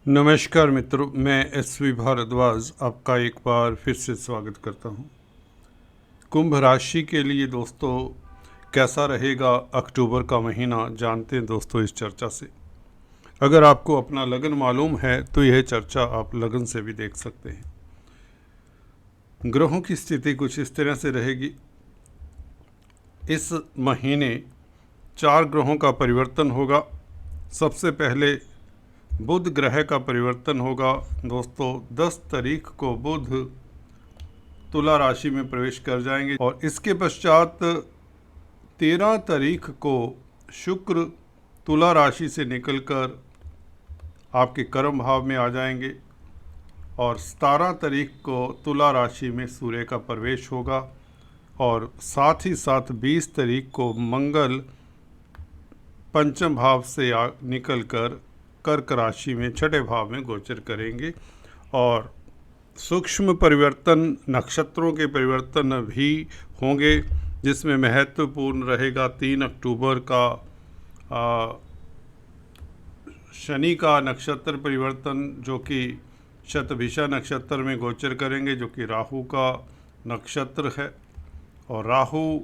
नमस्कार मित्रों, मैं एसवी भारद्वाज आपका एक बार फिर से स्वागत करता हूं। कुंभ राशि के लिए दोस्तों कैसा रहेगा अक्टूबर का महीना, जानते हैं दोस्तों इस चर्चा से। अगर आपको अपना लगन मालूम है तो यह चर्चा आप लगन से भी देख सकते हैं। ग्रहों की स्थिति कुछ इस तरह से रहेगी। इस महीने 4 ग्रहों का परिवर्तन होगा। सबसे पहले बुध ग्रह का परिवर्तन होगा दोस्तों। 10 तारीख को बुध तुला राशि में प्रवेश कर जाएंगे और इसके पश्चात 13 तारीख को शुक्र तुला राशि से निकलकर आपके कर्म भाव में आ जाएंगे और 17 तारीख को तुला राशि में सूर्य का प्रवेश होगा और साथ ही साथ 20 तारीख को मंगल पंचम भाव से निकलकर कर्क राशि में छठे भाव में गोचर करेंगे और सूक्ष्म परिवर्तन, नक्षत्रों के परिवर्तन भी होंगे, जिसमें महत्वपूर्ण रहेगा 3 अक्टूबर का शनि का नक्षत्र परिवर्तन, जो कि शतभिषा नक्षत्र में गोचर करेंगे, जो कि राहु का नक्षत्र है और राहु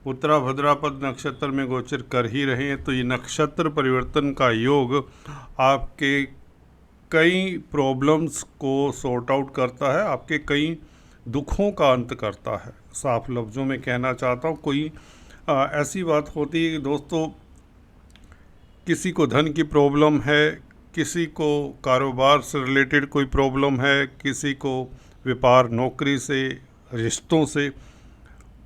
उत्तरा भद्रापद नक्षत्र में गोचर कर ही रहे हैं। तो ये नक्षत्र परिवर्तन का योग आपके कई प्रॉब्लम्स को सॉर्ट आउट करता है, आपके कई दुखों का अंत करता है। साफ लफ्ज़ों में कहना चाहता हूँ, कोई ऐसी बात होती है कि दोस्तों किसी को धन की प्रॉब्लम है, किसी को कारोबार से रिलेटेड कोई प्रॉब्लम है, किसी को व्यापार नौकरी से, रिश्तों से,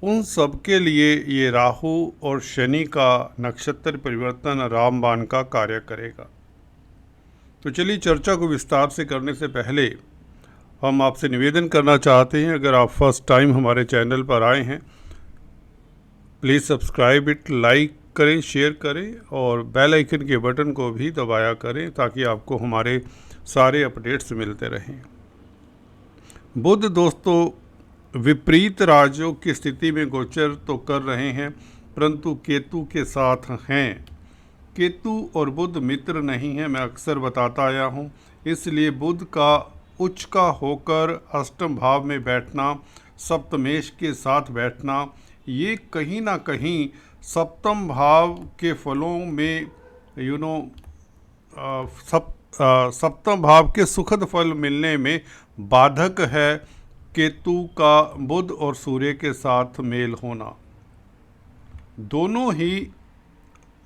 उन सब के लिए ये राहु और शनि का नक्षत्र परिवर्तन रामबाण का कार्य करेगा। तो चलिए चर्चा को विस्तार से करने से पहले हम आपसे निवेदन करना चाहते हैं, अगर आप फर्स्ट टाइम हमारे चैनल पर आए हैं प्लीज़ सब्सक्राइब इट, लाइक करें, शेयर करें और बेल आइकन के बटन को भी दबाया करें ताकि आपको हमारे सारे अपडेट्स मिलते रहें। बुध दोस्तों विपरीत राजयोग की स्थिति में गोचर तो कर रहे हैं, परंतु केतु के साथ हैं। केतु और बुध मित्र नहीं हैं, मैं अक्सर बताता आया हूं। इसलिए बुध का उच्च का होकर अष्टम भाव में बैठना, सप्तमेश के साथ बैठना, ये कहीं ना कहीं सप्तम भाव के फलों में सप्तम भाव के सुखद फल मिलने में बाधक है। केतु का बुध और सूर्य के साथ मेल होना, दोनों ही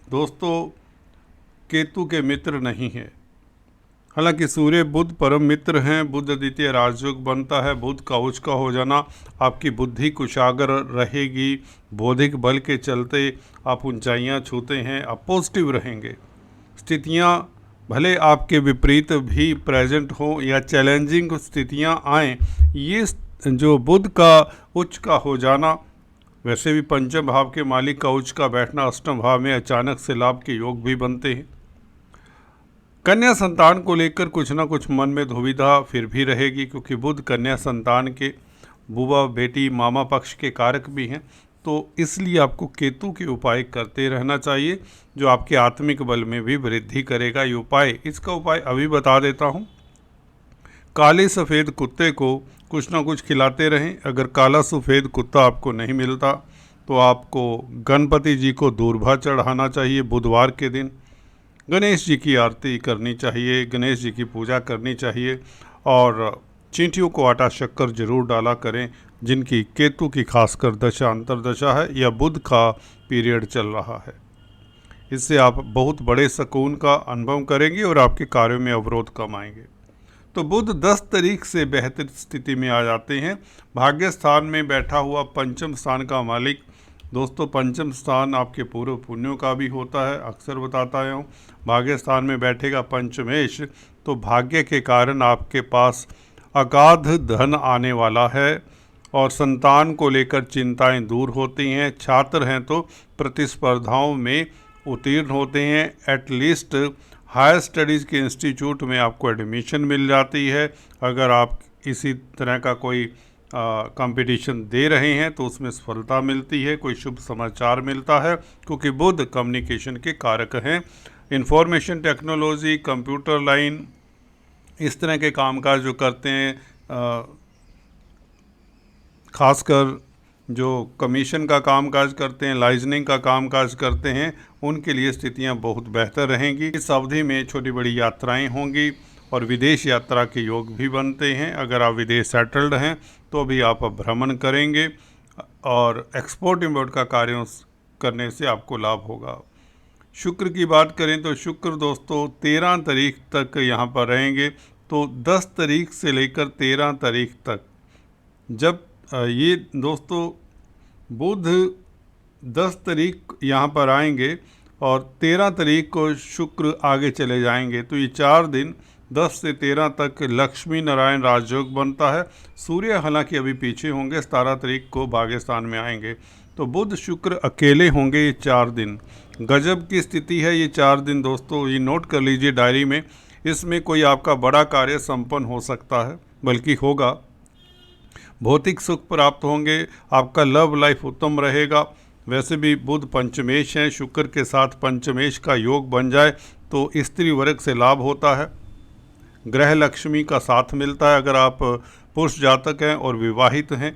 दोस्तों केतु के मित्र नहीं है। हालांकि सूर्य बुध परम मित्र हैं। बुध द्वितीय राजयोग बनता है। बुध का उच्च का हो जाना आपकी बुद्धि कुशागर रहेगी, बौद्धिक बल के चलते आप ऊंचाइयां छूते हैं, आप पॉजिटिव रहेंगे। स्थितियां भले आपके विपरीत भी प्रेजेंट हो या चैलेंजिंग स्थितियां आएँ, ये जो बुध का उच्च का हो जाना, वैसे भी पंचम भाव के मालिक का उच्च का बैठना अष्टम भाव में अचानक से लाभ के योग भी बनते हैं। कन्या संतान को लेकर कुछ ना कुछ मन में दुविधा फिर भी रहेगी, क्योंकि बुध कन्या संतान के बुआ, बेटी, मामा पक्ष के कारक भी हैं। तो इसलिए आपको केतु के उपाय करते रहना चाहिए, जो आपके आत्मिक बल में भी वृद्धि करेगा। ये उपाय, इसका उपाय अभी बता देता हूँ। काले सफ़ेद कुत्ते को कुछ ना कुछ खिलाते रहें। अगर काला सफ़ेद कुत्ता आपको नहीं मिलता तो आपको गणपति जी को दूर्वा चढ़ाना चाहिए। बुधवार के दिन गणेश जी की आरती करनी चाहिए, गणेश जी की पूजा करनी चाहिए और चींटियों को आटा शक्कर जरूर डाला करें, जिनकी केतु की खासकर दशा अंतरदशा है या बुध का पीरियड चल रहा है। इससे आप बहुत बड़े सुकून का अनुभव करेंगे और आपके कार्यों में अवरोध कम आएंगे। तो बुध 10 तारीख से बेहतर स्थिति में आ जाते हैं। भाग्य स्थान में बैठा हुआ पंचम स्थान का मालिक दोस्तों, पंचम स्थान आपके पूर्व पुण्यों का भी होता है, अक्सर बताता आया हूँ। भाग्य स्थान में बैठेगा पंचमेश, तो भाग्य के कारण आपके पास अगाध धन आने वाला है और संतान को लेकर चिंताएं दूर होती हैं। छात्र हैं तो प्रतिस्पर्धाओं में उत्तीर्ण होते हैं। एटलीस्ट हायर स्टडीज़ के इंस्टीट्यूट में आपको एडमिशन मिल जाती है। अगर आप इसी तरह का कोई कंपटीशन दे रहे हैं तो उसमें सफलता मिलती है, कोई शुभ समाचार मिलता है, क्योंकि बुध कम्युनिकेशन के कारक हैं। इंफॉर्मेशन टेक्नोलॉजी, कंप्यूटर लाइन, इस तरह के कामकाज जो करते हैं, खासकर जो कमीशन का कामकाज करते हैं, लाइजनिंग का कामकाज करते हैं, उनके लिए स्थितियां बहुत बेहतर रहेंगी। इस अवधि में छोटी बड़ी यात्राएं होंगी और विदेश यात्रा के योग भी बनते हैं। अगर आप विदेश सेटल्ड हैं तो भी आप भ्रमण करेंगे और एक्सपोर्ट इम्पोर्ट का कार्य करने से आपको लाभ होगा। शुक्र की बात करें तो शुक्र दोस्तों 13 तारीख तक यहाँ पर रहेंगे। तो 10 तारीख से लेकर 13 तारीख तक, जब ये दोस्तों बुध 10 तारीख यहाँ पर आएंगे और 13 तारीख को शुक्र आगे चले जाएंगे, तो ये 4 दिन 10 से 13 तक लक्ष्मी नारायण राजयोग बनता है। सूर्य हालांकि अभी पीछे होंगे, 17 तारीख को भाग्यस्थान में आएंगे। तो बुध शुक्र अकेले होंगे ये 4 दिन। गजब की स्थिति है ये 4 दिन दोस्तों, ये नोट कर लीजिए डायरी में। इसमें कोई आपका बड़ा कार्य संपन्न हो सकता है, बल्कि होगा। भौतिक सुख प्राप्त होंगे, आपका लव लाइफ उत्तम रहेगा। वैसे भी बुध पंचमेश हैं, शुक्र के साथ पंचमेश का योग बन जाए तो स्त्री वर्ग से लाभ होता है। ग्रह लक्ष्मी का साथ मिलता है अगर आप पुरुष जातक हैं और विवाहित हैं।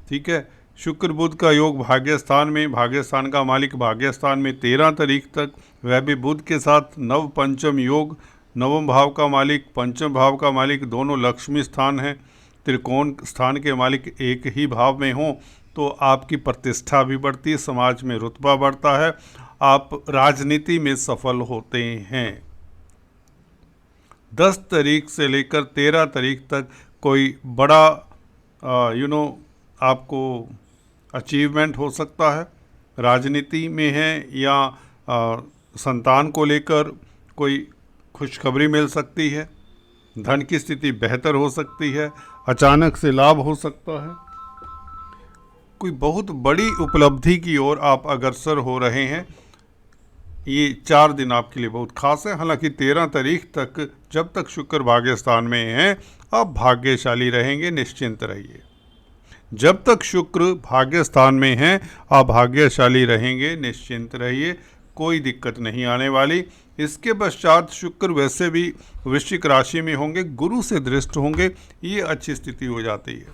ठीक है, शुक्र बुध का योग भाग्यस्थान में, भाग्यस्थान का मालिक भाग्यस्थान में 13 तारीख तक, वह भी बुध के साथ नव पंचम योग। नवम भाव का मालिक, पंचम भाव का मालिक दोनों लक्ष्मी स्थान हैं। त्रिकोण स्थान के मालिक एक ही भाव में हों तो आपकी प्रतिष्ठा भी बढ़ती है, समाज में रुतबा बढ़ता है, आप राजनीति में सफल होते हैं। 10 तारीख से लेकर 13 तारीख तक कोई बड़ा आपको अचीवमेंट हो सकता है, राजनीति में है या संतान को लेकर कोई खुशखबरी मिल सकती है, धन की स्थिति बेहतर हो सकती है, अचानक से लाभ हो सकता है, कोई बहुत बड़ी उपलब्धि की ओर आप अग्रसर हो रहे हैं। ये 4 दिन आपके लिए बहुत खास है। हालांकि 13 तारीख तक जब तक शुक्र भाग्यस्थान में हैं आप भाग्यशाली रहेंगे, निश्चिंत रहिए। जब तक शुक्र भाग्यस्थान में हैं आप भाग्यशाली रहेंगे, निश्चिंत रहिए, कोई दिक्कत नहीं आने वाली। इसके पश्चात शुक्र वैसे भी वृश्चिक राशि में होंगे, गुरु से दृष्ट होंगे, ये अच्छी स्थिति हो जाती है।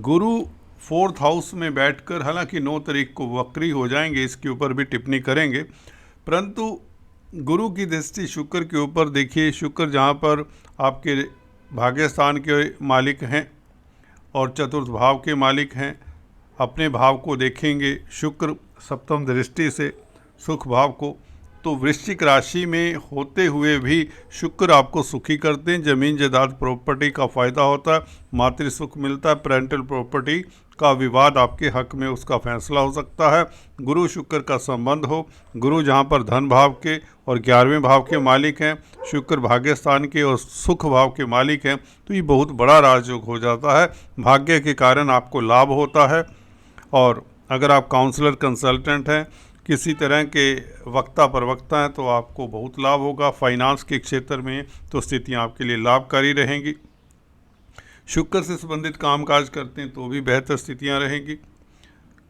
गुरु 4th हाउस में बैठकर, हालांकि 9 तारीख को वक्री हो जाएंगे, इसके ऊपर भी टिप्पणी करेंगे, परंतु गुरु की दृष्टि शुक्र के ऊपर देखिए। शुक्र जहाँ पर आपके भाग्यस्थान के मालिक हैं और चतुर्थ भाव के मालिक हैं, अपने भाव को देखेंगे शुक्र सप्तम दृष्टि से सुख भाव को, तो वृश्चिक राशि में होते हुए भी शुक्र आपको सुखी करते हैं। ज़मीन जायदाद प्रॉपर्टी का फ़ायदा होता है, मातृ सुख मिलता है, पेरेंटल प्रॉपर्टी का विवाद आपके हक में उसका फैसला हो सकता है। गुरु शुक्र का संबंध हो, गुरु जहाँ पर धन भाव के और 11वें भाव के मालिक हैं, शुक्र भाग्यस्थान के और सुख भाव के मालिक हैं, तो ये बहुत बड़ा राजयोग हो जाता है। भाग्य के कारण आपको लाभ होता है। और अगर आप काउंसलर कंसल्टेंट हैं, किसी तरह के वक्ता प्रवक्ता हैं, तो आपको बहुत लाभ होगा। फाइनेंस के क्षेत्र में तो स्थितियां आपके लिए लाभकारी रहेंगी। शुक्र से संबंधित कामकाज करते हैं तो भी बेहतर स्थितियां रहेंगी।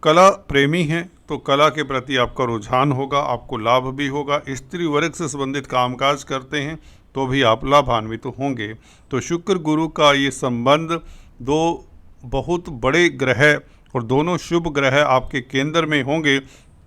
कला प्रेमी हैं तो कला के प्रति आपका रुझान होगा, आपको लाभ भी होगा। स्त्री वर्ग से संबंधित कामकाज करते हैं तो भी आप लाभान्वित तो होंगे। तो शुक्र गुरु का ये संबंध, दो बहुत बड़े ग्रह और दोनों शुभ ग्रह आपके केंद्र में होंगे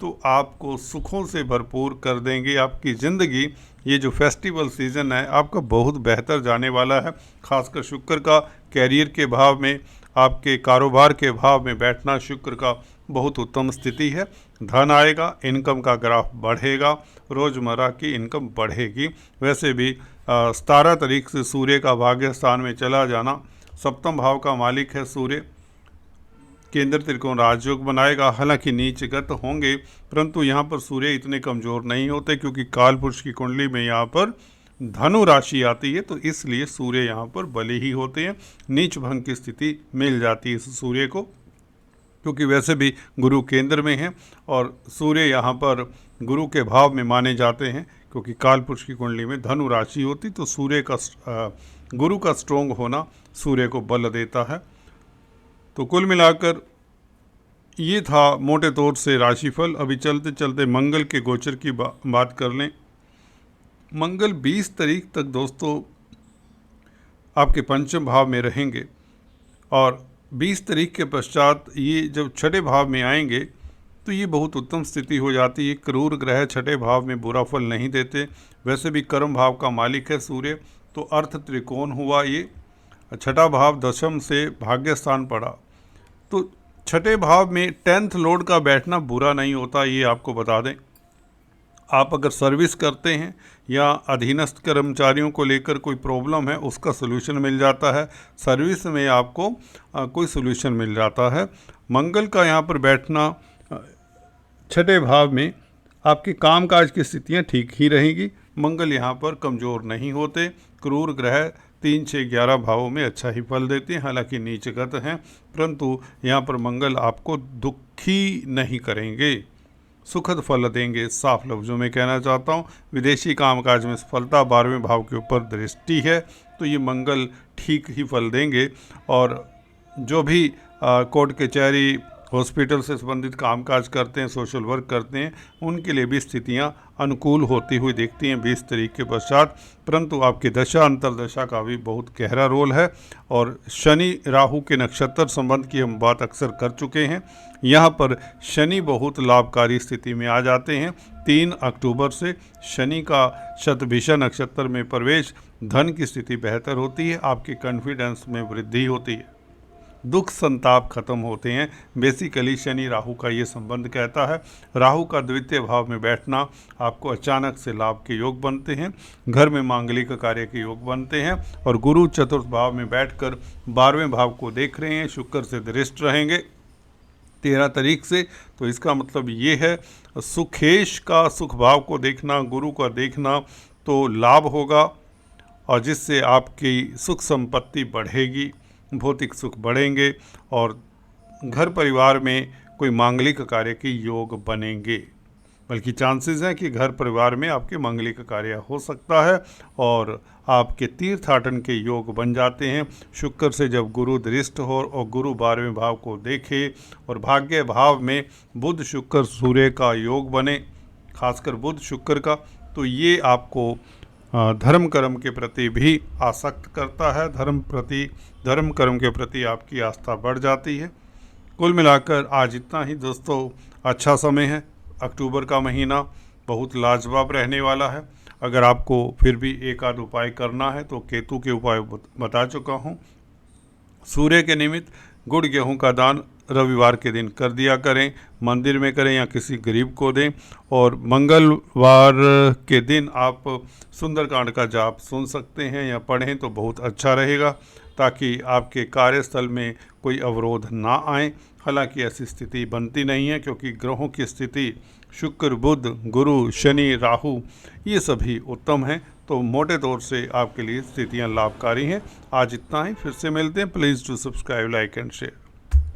तो आपको सुखों से भरपूर कर देंगे। आपकी ज़िंदगी, ये जो फेस्टिवल सीज़न है आपका बहुत बेहतर जाने वाला है। खासकर शुक्र का कैरियर के भाव में, आपके कारोबार के भाव में बैठना शुक्र का बहुत उत्तम स्थिति है। धन आएगा, इनकम का ग्राफ बढ़ेगा, रोज़मर्रा की इनकम बढ़ेगी। वैसे भी 17 तारीख से सूर्य का भाग्यस्थान में चला जाना, सप्तम भाव का मालिक है सूर्य, केंद्र त्रिकोण राजयोग बनाएगा। हालांकि नीचगत होंगे, परंतु यहाँ पर सूर्य इतने कमज़ोर नहीं होते क्योंकि काल पुरुष की कुंडली में यहाँ पर धनु राशि आती है, तो इसलिए सूर्य यहाँ पर बले ही होते हैं। नीच भंग की स्थिति मिल जाती है इस सूर्य को, क्योंकि वैसे भी गुरु केंद्र में हैं और सूर्य यहाँ पर गुरु के भाव में माने जाते हैं, क्योंकि काल पुरुष की कुंडली में धनु राशि होती, तो सूर्य का गुरु का स्ट्रोंग होना सूर्य को बल देता है। तो कुल मिलाकर ये था मोटे तौर से राशिफल। अभी चलते चलते मंगल के गोचर की बात कर लें। मंगल 20 तारीख तक दोस्तों आपके पंचम भाव में रहेंगे और 20 तारीख के पश्चात ये जब छठे भाव में आएंगे तो ये बहुत उत्तम स्थिति हो जाती है। क्रूर ग्रह छठे भाव में बुरा फल नहीं देते। वैसे भी कर्म भाव का मालिक है सूर्य, तो अर्थ त्रिकोण हुआ ये। छठा भाव दशम से भाग्य स्थान पड़ा, तो छठे भाव में 10th लॉर्ड का बैठना बुरा नहीं होता, ये आपको बता दें। आप अगर सर्विस करते हैं या अधीनस्थ कर्मचारियों को लेकर कोई प्रॉब्लम है, उसका सलूशन मिल जाता है। सर्विस में आपको कोई सलूशन मिल जाता है। मंगल का यहाँ पर बैठना छठे भाव में आपके कामकाज की स्थितियाँ ठीक ही रहेंगी। मंगल यहाँ पर कमज़ोर नहीं होते। क्रूर ग्रह 3, 6, 11 भावों में अच्छा ही फल देते हैं, हालांकि नीचगत हैं, परंतु यहाँ पर मंगल आपको दुखी नहीं करेंगे, सुखद फल देंगे। साफ लफ्ज़ों में कहना चाहता हूँ, विदेशी कामकाज में सफलता 12वें भाव के ऊपर दृष्टि है, तो ये मंगल ठीक ही फल देंगे। और जो भी कोर्ट कचहरी हॉस्पिटल से संबंधित कामकाज करते हैं, सोशल वर्क करते हैं, उनके लिए भी स्थितियां अनुकूल होती हुई दिखती हैं 20 तारीख के पश्चात। परंतु आपकी दशा अंतर्दशा का भी बहुत गहरा रोल है। और शनि राहु के नक्षत्र संबंध की हम बात अक्सर कर चुके हैं। यहाँ पर शनि बहुत लाभकारी स्थिति में आ जाते हैं। 3 अक्टूबर से शनि का शतभिषा नक्षत्र में प्रवेश, धन की स्थिति बेहतर होती है, आपके कॉन्फिडेंस में वृद्धि होती है, दुख संताप खत्म होते हैं। बेसिकली शनि राहु का ये संबंध कहता है। राहु का द्वितीय भाव में बैठना आपको अचानक से लाभ के योग बनते हैं, घर में मांगलिक कार्य के योग बनते हैं। और गुरु चतुर्थ भाव में बैठकर 12वें भाव को देख रहे हैं, शुक्र से दृष्ट रहेंगे 13 तारीख से। तो इसका मतलब ये है सुखेश का सुख भाव को देखना, गुरु का देखना, तो लाभ होगा और जिससे आपकी सुख संपत्ति बढ़ेगी, भौतिक सुख बढ़ेंगे और घर परिवार में कोई मांगलिक कार्य के योग बनेंगे। बल्कि चांसेस हैं कि घर परिवार में आपके मांगलिक कार्य हो सकता है और आपके तीर्थाटन के योग बन जाते हैं। शुक्र से जब गुरु दृष्ट हो और गुरु 12वें भाव को देखे और भाग्य भाव में बुध शुक्र सूर्य का योग बने, खासकर बुध शुक्र का, तो ये आपको धर्म कर्म के प्रति भी आसक्त करता है। धर्म कर्म के प्रति आपकी आस्था बढ़ जाती है। कुल मिलाकर आज इतना ही दोस्तों। अच्छा समय है, अक्टूबर का महीना बहुत लाजवाब रहने वाला है। अगर आपको फिर भी एक आध उपाय करना है तो केतु के उपाय बता चुका हूँ। सूर्य के निमित्त गुड़ गेहूं का दान रविवार के दिन कर दिया करें, मंदिर में करें या किसी गरीब को दें। और मंगलवार के दिन आप सुंदरकांड का जाप सुन सकते हैं या पढ़ें तो बहुत अच्छा रहेगा, ताकि आपके कार्यस्थल में कोई अवरोध ना आए। हालांकि ऐसी स्थिति बनती नहीं है, क्योंकि ग्रहों की स्थिति शुक्र बुध गुरु शनि राहु ये सभी उत्तम हैं। तो मोटे तौर से आपके लिए स्थितियां लाभकारी हैं। आज इतना ही, फिर से मिलते हैं। Please to subscribe, like and share.